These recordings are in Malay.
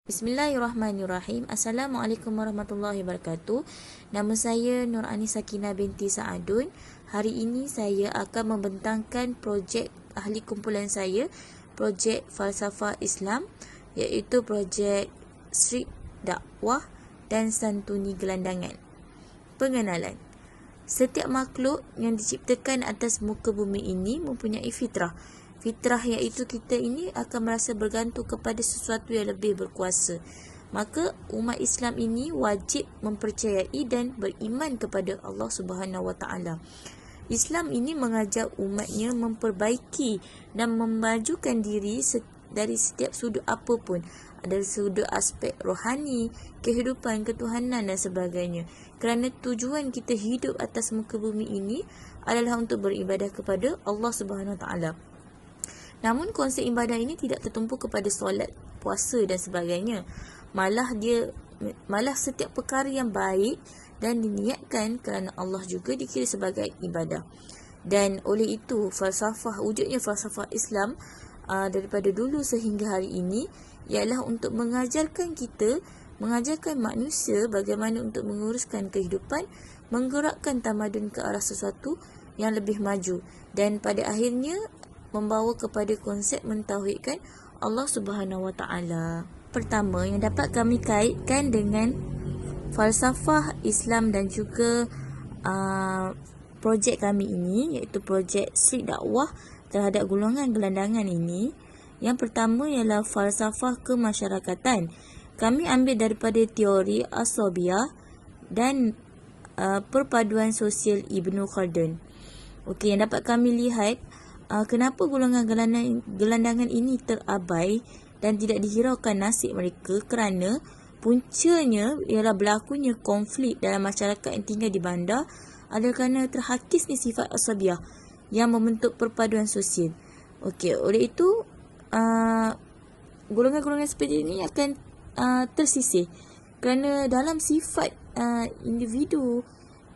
Bismillahirrahmanirrahim. Assalamualaikum warahmatullahi wabarakatuh. Nama saya Nur Anis Sakinah binti Saadun. Hari ini saya akan membentangkan projek ahli kumpulan saya, projek Falsafah Islam, iaitu projek Street Dakwah dan Santuni Gelandangan. Pengenalan. Setiap makhluk yang diciptakan atas muka bumi ini mempunyai fitrah. Fitrah iaitu kita ini akan merasa bergantung kepada sesuatu yang lebih berkuasa. Maka umat Islam ini wajib mempercayai dan beriman kepada Allah Subhanahu Wa Taala. Islam ini mengajar umatnya memperbaiki dan memajukan diri dari setiap sudut apapun, dari sudut aspek rohani, kehidupan, ketuhanan dan sebagainya. Kerana tujuan kita hidup atas muka bumi ini adalah untuk beribadah kepada Allah Subhanahu Wa Taala. Namun konsep ibadah ini tidak tertumpu kepada solat, puasa dan sebagainya. Malah setiap perkara yang baik dan diniatkan kerana Allah juga dikira sebagai ibadah. Dan oleh itu wujudnya falsafah Islam daripada dulu sehingga hari ini ialah untuk mengajarkan manusia bagaimana untuk menguruskan kehidupan, menggerakkan tamadun ke arah sesuatu yang lebih maju, dan pada akhirnya membawa kepada konsep mentauhidkan Allah Subhanahu Wa Taala. Pertama yang dapat kami kaitkan dengan falsafah Islam dan juga projek kami ini, iaitu projek Street Dakwah terhadap golongan gelandangan ini. Yang pertama ialah falsafah kemasyarakatan. Kami ambil daripada teori Ashabiyah dan perpaduan sosial Ibnu Khaldun. Okey, yang dapat kami lihat, kenapa golongan gelandangan ini terabai dan tidak dihiraukan nasib mereka, kerana puncanya ialah berlakunya konflik dalam masyarakat yang tinggal di bandar adalah kerana terhakisnya sifat asabiyah yang membentuk perpaduan sosial. Okey, oleh itu golongan-golongan seperti ini akan tersisih kerana dalam sifat individu,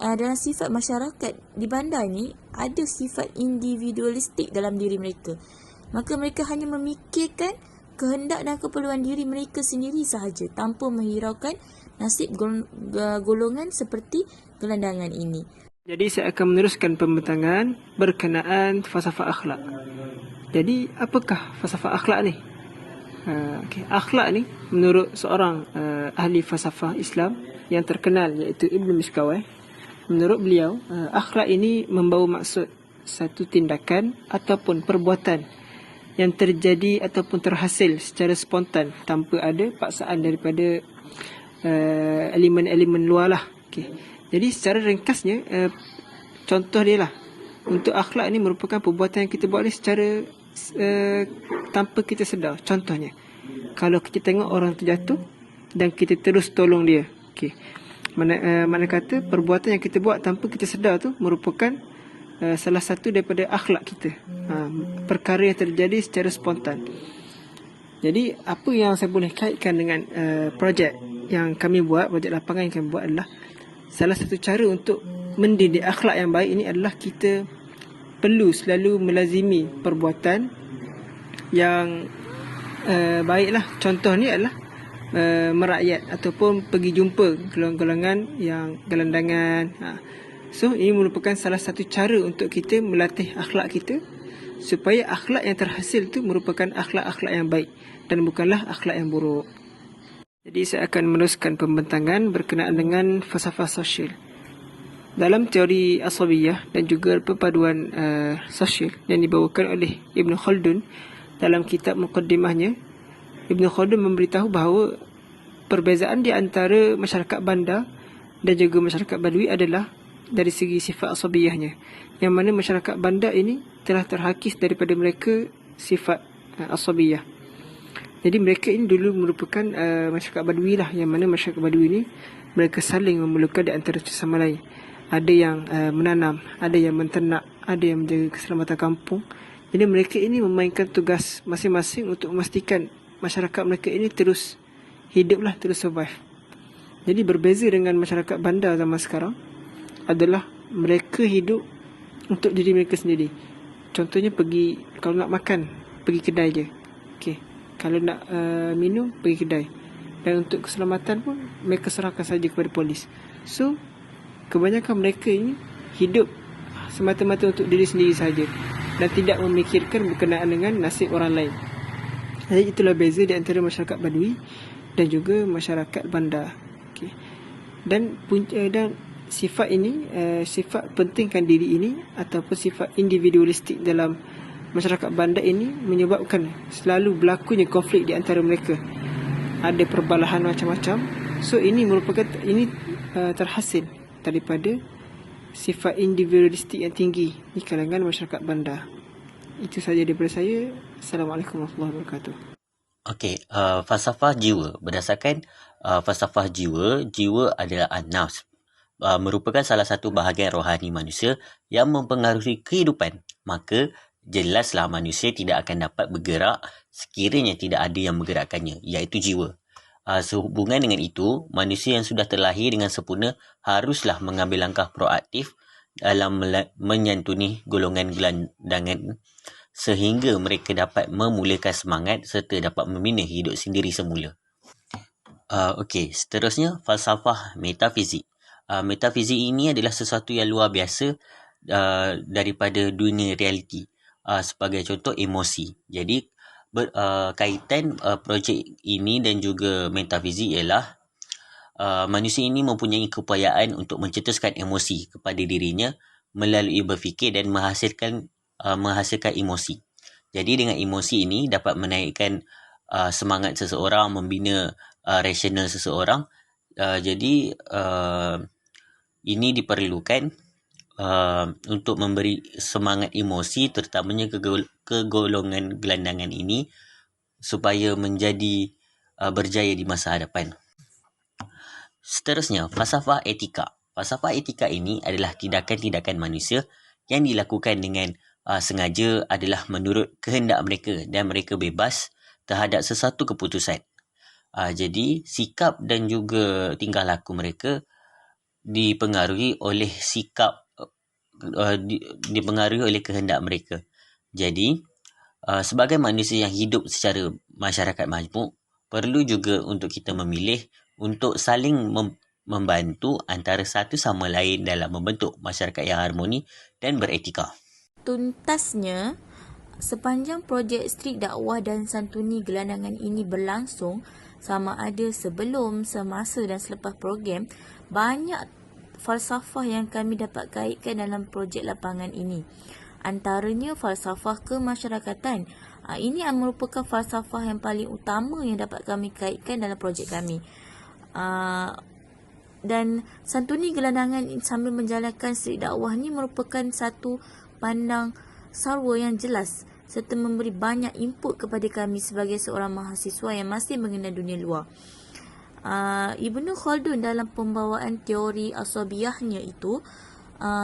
dalam sifat masyarakat di bandar ni ada sifat individualistik dalam diri mereka. Maka mereka hanya memikirkan kehendak dan keperluan diri mereka sendiri sahaja tanpa menghiraukan nasib golongan seperti gelandangan ini. Jadi saya akan meneruskan pembentangan berkenaan falsafah akhlak. Jadi apakah falsafah akhlak ni? Akhlak ni menurut seorang ahli falsafah Islam yang terkenal, iaitu Ibnu Miskawayh. Menurut beliau, akhlak ini membawa maksud satu tindakan ataupun perbuatan yang terjadi ataupun terhasil secara spontan tanpa ada paksaan daripada elemen-elemen luar lah. Jadi secara ringkasnya, contoh dia lah, untuk akhlak ini merupakan perbuatan yang kita buat secara tanpa kita sedar. Contohnya, kalau kita tengok orang terjatuh dan kita terus tolong dia, mana kata perbuatan yang kita buat tanpa kita sedar tu merupakan salah satu daripada akhlak kita, perkara yang terjadi secara spontan. Jadi apa yang saya boleh kaitkan dengan projek yang kami buat, projek lapangan yang kami buat adalah salah satu cara untuk mendidik akhlak yang baik ini adalah kita perlu selalu melazimi perbuatan yang baiklah. Contohnya adalah merakyat ataupun pergi jumpa golongan yang gelandangan. So ini merupakan salah satu cara untuk kita melatih akhlak kita supaya akhlak yang terhasil itu merupakan akhlak-akhlak yang baik dan bukanlah akhlak yang buruk. Jadi saya akan meneruskan pembentangan berkenaan dengan falsafah sosial. Dalam teori Ashabiyah dan juga perpaduan sosial yang dibawakan oleh Ibnu Khaldun dalam kitab muqaddimahnya, Ibnu Khaldun memberitahu bahawa perbezaan di antara masyarakat bandar dan juga masyarakat badui adalah dari segi sifat asabiyahnya, yang mana masyarakat bandar ini telah terhakis daripada mereka sifat asabiyah. Jadi mereka ini dulu merupakan masyarakat badui lah, yang mana masyarakat badui ini mereka saling memerlukan di antara sesama lain. Ada yang menanam, ada yang menternak, ada yang menjaga keselamatan kampung. Jadi mereka ini memainkan tugas masing-masing untuk memastikan masyarakat mereka ini terus hiduplah, terus survive. Jadi berbeza dengan masyarakat bandar zaman sekarang adalah mereka hidup untuk diri mereka sendiri. Contohnya kalau nak makan, pergi kedai je. Kalau nak minum, pergi kedai. dan untuk keselamatan pun mereka serahkan saja kepada polis. So kebanyakan mereka ini hidup semata-mata untuk diri sendiri saja dan tidak memikirkan berkenaan dengan nasib orang lain. Jadi itulah beza di antara masyarakat Badui dan juga masyarakat bandar. Okay. Dan sifat ini, sifat pentingkan diri ini ataupun sifat individualistik dalam masyarakat bandar ini menyebabkan selalu berlakunya konflik di antara mereka. Ada perbalahan macam-macam. So ini merupakan terhasil daripada sifat individualistik yang tinggi di kalangan masyarakat bandar. Itu saja daripada saya. Assalamualaikum warahmatullahi wabarakatuh. Okey, falsafah jiwa. Berdasarkan falsafah jiwa adalah an-nafs. Merupakan salah satu bahagian rohani manusia yang mempengaruhi kehidupan. Maka jelaslah manusia tidak akan dapat bergerak sekiranya tidak ada yang menggerakkannya, iaitu jiwa. Sehubungan dengan itu, manusia yang sudah terlahir dengan sempurna haruslah mengambil langkah proaktif dalam menyantuni golongan gelandangan sehingga mereka dapat memulakan semangat serta dapat membina hidup sendiri semula. Okey, seterusnya falsafah metafizik. Metafizik ini adalah sesuatu yang luar biasa daripada dunia realiti. Sebagai contoh, emosi. Jadi kaitan projek ini dan juga metafizik ialah manusia ini mempunyai keupayaan untuk mencetuskan emosi kepada dirinya melalui berfikir dan menghasilkan emosi. Jadi dengan emosi ini dapat menaikkan semangat seseorang, membina rasional seseorang. Jadi ini diperlukan untuk memberi semangat emosi terutamanya ke golongan gelandangan ini supaya menjadi berjaya di masa hadapan. Seterusnya, falsafah etika. Falsafah etika ini adalah tindakan-tindakan manusia yang dilakukan dengan sengaja adalah menurut kehendak mereka dan mereka bebas terhadap sesuatu keputusan. Jadi, sikap dan juga tingkah laku mereka dipengaruhi oleh dipengaruhi oleh kehendak mereka. Jadi, sebagai manusia yang hidup secara masyarakat majmuk, perlu juga untuk kita memilih untuk saling membantu antara satu sama lain dalam membentuk masyarakat yang harmoni dan beretika. Tuntasnya, sepanjang projek Street Dakwah dan Santuni Gelandangan ini berlangsung, sama ada sebelum, semasa dan selepas program, banyak falsafah yang kami dapat kaitkan dalam projek lapangan ini. Antaranya falsafah kemasyarakatan. Ini merupakan falsafah yang paling utama yang dapat kami kaitkan dalam projek kami. Dan Santuni Gelandangan sambil menjalankan Street Dakwah ni merupakan satu pandang sarwa yang jelas serta memberi banyak input kepada kami sebagai seorang mahasiswa yang masih mengenal dunia luar. Ibnu Khaldun dalam pembawaan teori asabiyahnya itu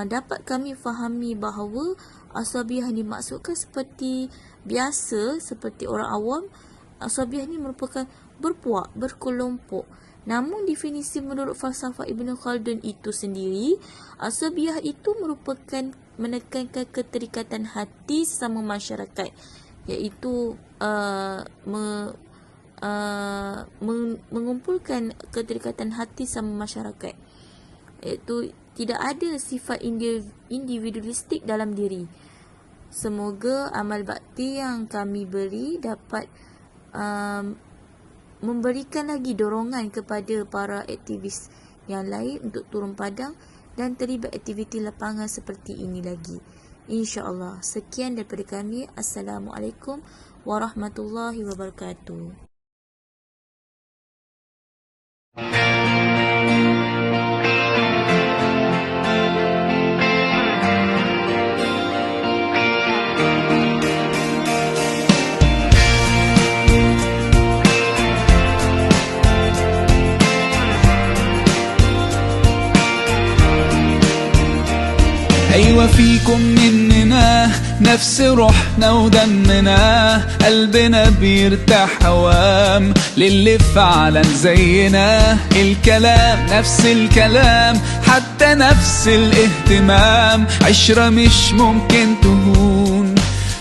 dapat kami fahami bahawa asabiyah dimaksudkan seperti biasa, seperti orang awam. Asabiyah ni merupakan berpuak, berkelompok. Namun definisi menurut falsafah Ibnu Khaldun itu sendiri, asabiyah itu merupakan menekankan keterikatan hati sesama masyarakat, iaitu mengumpulkan keterikatan hati sama masyarakat, iaitu tidak ada sifat individualistik dalam diri. Semoga amal bakti yang kami beri dapat memberikan lagi dorongan kepada para aktivis yang lain untuk turun padang dan terlibat aktiviti lapangan seperti ini lagi, insya-Allah. Sekian daripada kami. Assalamualaikum warahmatullahi wabarakatuh. أيوة فيكم مننا نفس روحنا ودمنا قلبنا بيرتاح هوام للي فعلا زينا الكلام نفس الكلام حتى نفس الاهتمام عشرة مش ممكن تهون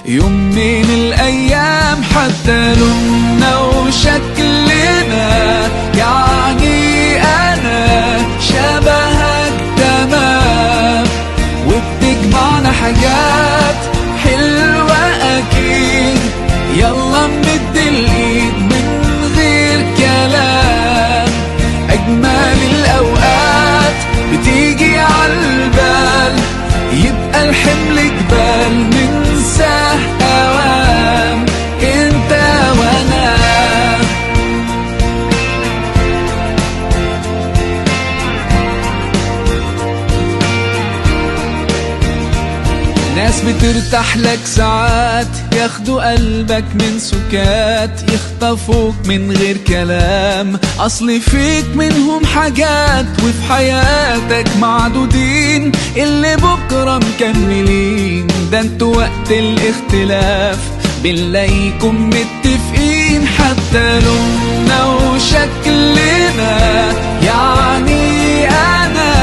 يوم من الأيام حتى لوننا وشكلنا بترتاح لك ساعات، ياخدوا قلبك من سكات، يخطفوك من غير كلام. أصل فيك منهم حاجات وفي حياتك معدودين، اللي بكرة مكملين. ده انتوا وقت الاختلاف بنلاقيكم متفقين، حتى لوننا وشكلنا. يعني أنا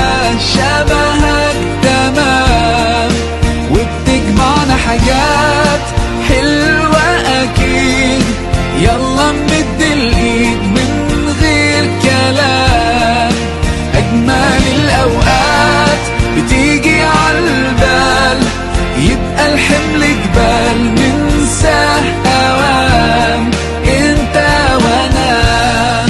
شبهك تمام، وبتجمعنا حاجات حلوة أكيد. يلا نمد الإيد من غير كلام. أجمل الأوقات بتيجي عالبال، يبقى الحمل جبال ننساه أوام. انت وانا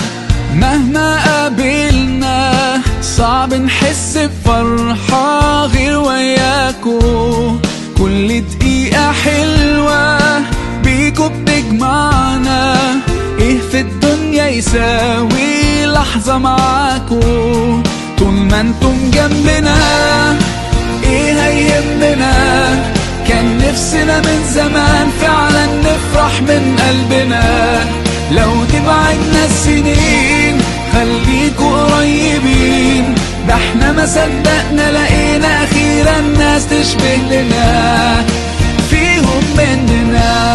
مهما قابلنا صعب نحس بفرحة غير وياكو. كل دقيقة حلوة بيكو بتجمعنا، ايه في الدنيا يساوي لحظة معاكو؟ طول ما انتم جنبنا ايه هيهمنا؟ كان نفسنا من زمان فعلا نفرح من قلبنا. لو تبعدنا السنين خليكوا قريبين، ده احنا ما صدقنا لقينا اخيرا ناس تشبه لنا، فيهم مننا.